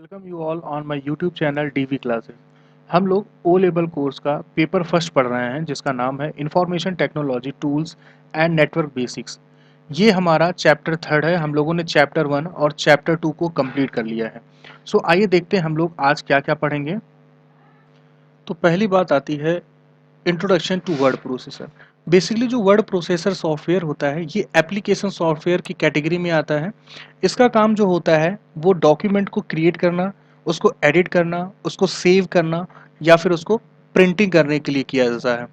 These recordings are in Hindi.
Welcome you all on my YouTube channel DV classes. हम लोग ओ लेवल कोर्स का पेपर फर्स्ट पढ़ रहे हैं जिसका नाम है information technology tools and network basics. ये हमारा चैप्टर थर्ड है। हम लोगों ने चैप्टर वन और चैप्टर टू को कंप्लीट कर लिया है। सो आइए देखते हैं हम लोग आज क्या क्या पढ़ेंगे। तो पहली बात आती है introduction to word processor. Basically जो वर्ड प्रोसेसर सॉफ्टवेयर होता है ये एप्लीकेशन सॉफ्टवेयर की कैटेगरी में आता है। इसका काम जो होता है वो डॉक्यूमेंट को क्रिएट करना, उसको एडिट करना, उसको सेव करना या फिर उसको प्रिंटिंग करने के लिए किया जाता है।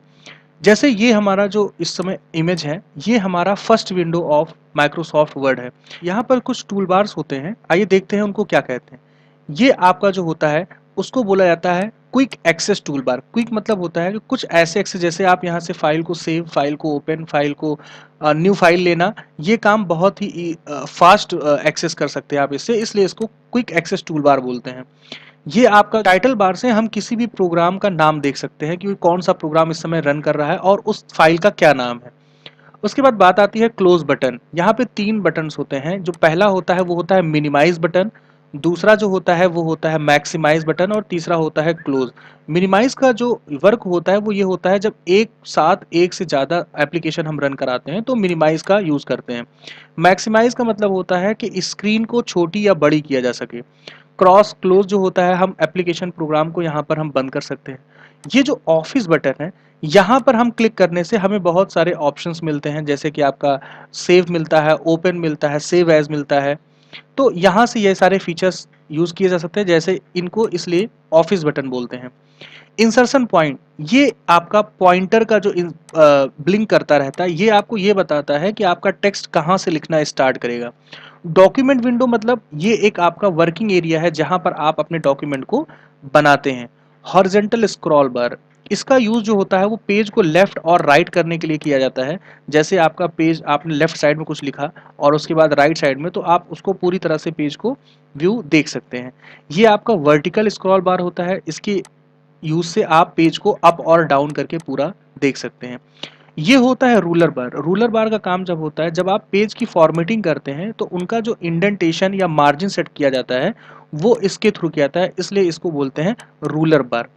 जैसे ये हमारा जो इस समय इमेज है ये हमारा first window of Microsoft word है। यहाँ पर कुछ टूल बार्स होते हैं, आइए देखते हैं उनको क्या कहते हैं। ये आपका जो होता है उसको बोला जाता है quick access toolbar. Quick मतलब होता है कि कुछ ऐसे एक्सेस, जैसे आप यहाँ से फाइल को सेव, फाइल को ओपन, फाइल को न्यू फाइल लेना, ये काम बहुत ही फास्ट एक्सेस कर सकते हैं आप इससे, इसलिए इसको क्विक एक्सेस टूल बार बोलते हैं। ये आपका टाइटल बार से हम किसी भी प्रोग्राम का नाम देख सकते हैं कि कौन सा प्रोग्राम इस समय रन कर रहा है और उस फाइल का क्या नाम है। उसके बाद बात आती है क्लोज बटन। यहाँ पे तीन बटन्स होते हैं। जो पहला होता है वो होता है मिनिमाइज बटन, दूसरा जो होता है वो होता है मैक्सिमाइज बटन और तीसरा होता है क्लोज। मिनिमाइज का जो वर्क होता है वो ये होता है जब एक साथ एक से ज़्यादा एप्लीकेशन हम रन कराते हैं तो मिनिमाइज का यूज़ करते हैं। मैक्सिमाइज का मतलब होता है कि स्क्रीन को छोटी या बड़ी किया जा सके। क्रॉस क्लोज जो होता है हम एप्लीकेशन प्रोग्राम को यहाँ पर हम बंद कर सकते हैं। ये जो ऑफिस बटन है यहाँ पर हम क्लिक करने से हमें बहुत सारे ऑप्शंस मिलते हैं, जैसे कि आपका सेव मिलता है, ओपन मिलता है, सेव एज मिलता है। तो यहाँ से ये सारे फीचर्स यूज किए जा सकते हैं, जैसे इनको इसलिए ऑफिस बटन बोलते हैं। इंसर्शन पॉइंट, ये आपका पॉइंटर का जो ब्लिंक करता रहता है, ये आपको ये बताता है कि आपका टेक्स्ट कहाँ से लिखना स्टार्ट करेगा। डॉक्यूमेंट विंडो मतलब ये एक आपका वर्किंग एरिया है जहां पर आप अपने डॉक्यूमेंट को बनाते हैं। हॉरिजॉन्टल स्क्रॉल बार, इसका यूज जो होता है वो पेज को लेफ्ट और राइट करने के लिए किया जाता है। जैसे आपका पेज, आपने लेफ्ट साइड में कुछ लिखा और उसके बाद राइट साइड में, तो आप उसको पूरी तरह से पेज को व्यू देख सकते हैं। ये आपका वर्टिकल स्क्रॉल बार होता है, इसकी यूज से आप पेज को अप और डाउन करके पूरा देख सकते हैं। ये होता है रूलर बार। रूलर बार का काम जब होता है जब आप पेज की फॉर्मेटिंग करते हैं तो उनका जो इंडेंटेशन या मार्जिन सेट किया जाता है वो इसके थ्रू किया जाता है, इसलिए इसको बोलते हैं रूलर बार।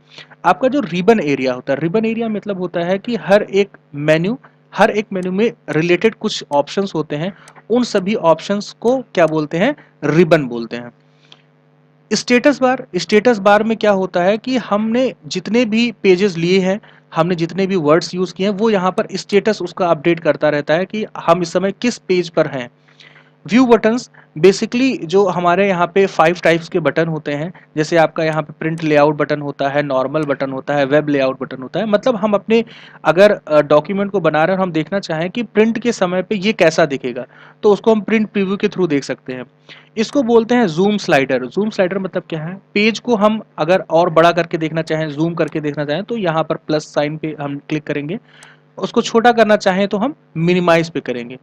आपका जो रिबन एरिया होता है, रिबन एरिया मतलब होता है कि हर एक मेन्यू में रिलेटेड कुछ ऑप्शंस होते हैं, उन सभी ऑप्शंस को क्या बोलते हैं, रिबन बोलते हैं। स्टेटस बार में क्या होता है कि हमने जितने भी पेजेस लिए हैं, हमने जितने भी वर्ड्स यूज किए हैं, वो यहाँ पर स्टेटस उसका अपडेट करता रहता है कि हम इस समय किस पेज पर हैं। व्यू बटन्स, बेसिकली जो हमारे यहाँ पे 5 टाइप्स के बटन होते हैं, जैसे आपका यहाँ पे प्रिंट लेआउट बटन होता है, नॉर्मल बटन होता है, वेब लेआउट बटन होता है। मतलब हम अपने अगर डॉक्यूमेंट को बना रहे हैं और हम देखना चाहें कि प्रिंट के समय पे ये कैसा दिखेगा, तो उसको हम प्रिंट प्रीव्यू के थ्रू देख सकते हैं। इसको बोलते हैं जूम स्लाइडर। जूम स्लाइडर मतलब क्या है, पेज को हम अगर और बड़ा करके देखना चाहें, जूम करके देखना चाहें, तो यहाँ पर प्लस साइन पे हम क्लिक करेंगे। उसको छोटा करना चाहें तो हम मिनिमाइज पे करेंगे।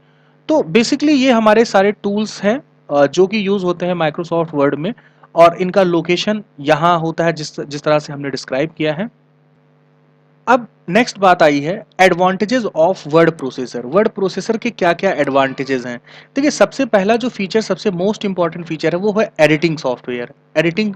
तो बेसिकली ये हमारे सारे टूल्स हैं जो कि यूज होते हैं माइक्रोसॉफ्ट वर्ड में, और इनका लोकेशन यहाँ होता है जिस जिस तरह से हमने डिस्क्राइब किया है। अब नेक्स्ट बात आई है advantages of word processor. Word processor के क्या क्या एडवांटेजेस हैं। देखिए, सबसे पहला जो फीचर, सबसे मोस्ट इंपॉर्टेंट फीचर है वो है एडिटिंग सॉफ्टवेयर। एडिटिंग,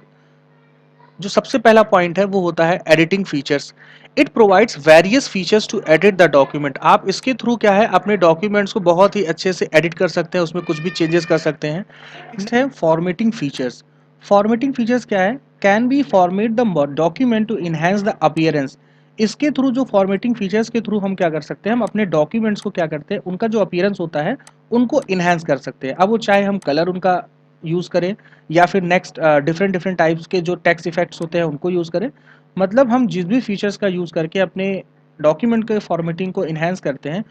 जो सबसे पहला पॉइंट है वो होता है editing features. It provides various features to edit the document. आप इसके थ्रू क्या है, अपने डॉक्यूमेंट्स को बहुत ही अच्छे से एडिट कर सकते हैं, उसमें कुछ भी चेंजेस कर सकते हैं। नेक्स्ट है फॉर्मेटिंग फीचर्स। फॉर्मेटिंग फीचर्स क्या है, can be format the document to enhance the appearance. इसके थ्रू, जो फॉर्मेटिंग फीचर्स के थ्रू हम क्या कर सकते हैं, हम अपने डॉक्यूमेंट्स को क्या करते हैं, उनका जो अपीयरेंस होता है उनको इनहेंस कर सकते हैं। अब वो चाहे हम कलर उनका यूज़ करें या फिर नेक्स्ट डिफरेंट डिफरेंट टाइप्स के जो टेक्स्ट इफेक्ट्स होते हैं उनको यूज़ करें। मतलब हम जिस भी फीचर्स का यूज़ करके अपने डॉक्यूमेंट के फॉर्मेटिंग को इन्हेंस करते हैं,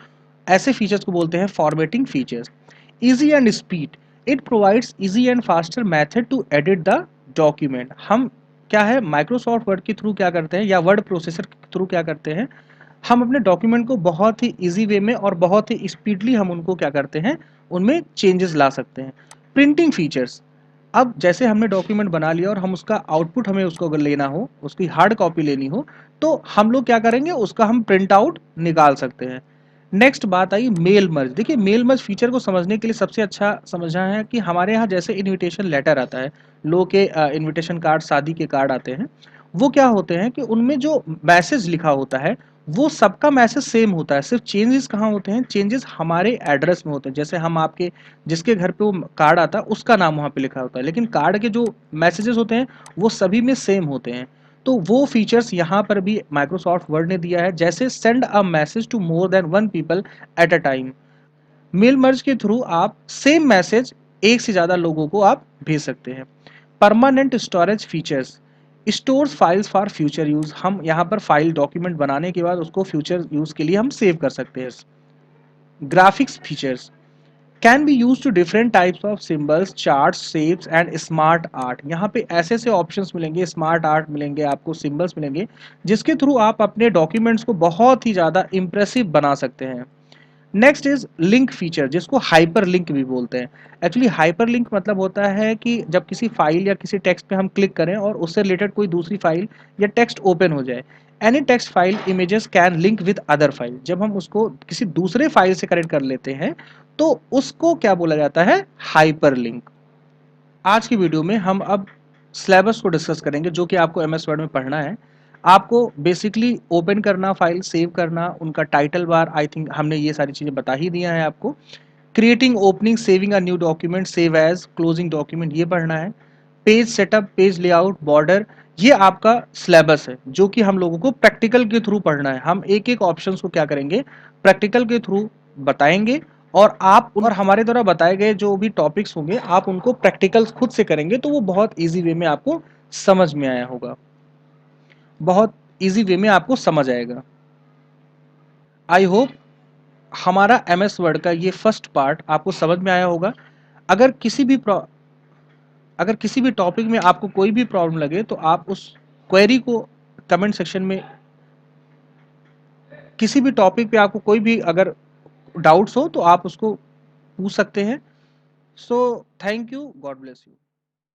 ऐसे फीचर्स को बोलते हैं formatting features. Easy and speed, it provides easy and faster method to edit the document. हम क्या है, माइक्रोसॉफ्ट वर्ड के थ्रू क्या करते हैं या वर्ड प्रोसेसर के थ्रू क्या करते हैं, हम अपने डॉक्यूमेंट को बहुत ही इजी वे में और बहुत ही स्पीडली हम उनको क्या करते हैं, उनमें चेंजेस ला सकते हैं। प्रिंटिंग फीचर्स, अब जैसे हमने डॉक्यूमेंट बना लिया और हम उसका आउटपुट, हमें उसको अगर लेना हो, उसकी हार्ड कॉपी लेनी हो, तो हम लोग क्या करेंगे, उसका हम प्रिंट आउट निकाल सकते हैं। नेक्स्ट बात आई मेल मर्ज। देखिए मेल मर्ज फीचर को समझने के लिए सबसे अच्छा समझना है कि हमारे यहाँ जैसे इनविटेशन लेटर आता है, लोग के इनविटेशन कार्ड, शादी के कार्ड आते हैं, वो क्या होते हैं कि उनमें जो मैसेज लिखा होता है वो सबका मैसेज सेम होता है। सिर्फ चेंजेस कहाँ होते हैं, चेंजेस हमारे एड्रेस में होते हैं। जैसे हम आपके जिसके घर पे वो कार्ड आता है उसका नाम वहाँ पे लिखा होता है, लेकिन कार्ड के जो मैसेजेस होते हैं वो सभी में सेम होते हैं। तो वो फीचर्स यहाँ पर भी माइक्रोसॉफ्ट वर्ड ने दिया है, जैसे send a message to more than one people at a time. Mail merge के थ्रू आप सेम मैसेज एक से ज़्यादा लोगों को आप भेज सकते हैं। Permanent storage features stores files for future use. हम यहाँ पर फाइल डॉक्यूमेंट बनाने के बाद उसको फ्यूचर यूज के लिए हम सेव कर सकते हैं। Graphics features can be use to different types of symbols, charts, shapes and smart art. यहाँ पे ऐसे ऐसे ऑप्शंस मिलेंगे, स्मार्ट आर्ट मिलेंगे, आपको सिंबल्स मिलेंगे, जिसके थ्रू आप अपने डॉक्यूमेंट्स को बहुत ही ज़्यादा इंप्रेसिव बना सकते हैं। नेक्स्ट इज लिंक फीचर, जिसको हाइपर लिंक भी बोलते हैं। एक्चुअली हाइपर लिंक मतलब होता है कि जब किसी फाइल या किसी टेक्स्ट पे हम क्लिक करें और उससे रिलेटेड कोई दूसरी फाइल या टेक्स्ट ओपन हो जाए। Any text file images can link with other file. जब हम उसको किसी दूसरे फाइल से कनेक्ट कर लेते हैं तो उसको क्या बोला जाता है, हाइपर लिंक। आज की वीडियो में हम अब सिलेबस को डिस्कस करेंगे, जो कि आपको एमएस वर्ड में पढ़ना है। आपको बेसिकली ओपन करना, फाइल सेव करना, उनका टाइटल बार, आई थिंक हमने ये सारी चीज़ें बता ही दिया है आपको। Creating, opening, saving a new document, save as, closing document, ये पढ़ना है। Page setup, page layout, border, ये आपका सिलेबस है, जो कि हम लोगों को प्रैक्टिकल के थ्रू पढ़ना है। हम एक एक ऑप्शन को क्या करेंगे, प्रैक्टिकल के थ्रू बताएंगे, और आप और हमारे द्वारा बताए गए जो भी टॉपिक्स होंगे आप उनको प्रैक्टिकल खुद से करेंगे, तो वो बहुत इजी वे में आपको समझ में आया होगा, बहुत इजी वे में आपको समझ आएगा। आई होप हमारा एम एस वर्ड का ये फर्स्ट पार्ट आपको समझ में आया होगा। अगर किसी भी अगर किसी भी टॉपिक में आपको कोई भी प्रॉब्लम लगे तो आप उस क्वेरी को कमेंट सेक्शन में, किसी भी टॉपिक पे आपको कोई भी अगर डाउट्स हो तो आप उसको पूछ सकते हैं। So thank you, God bless you.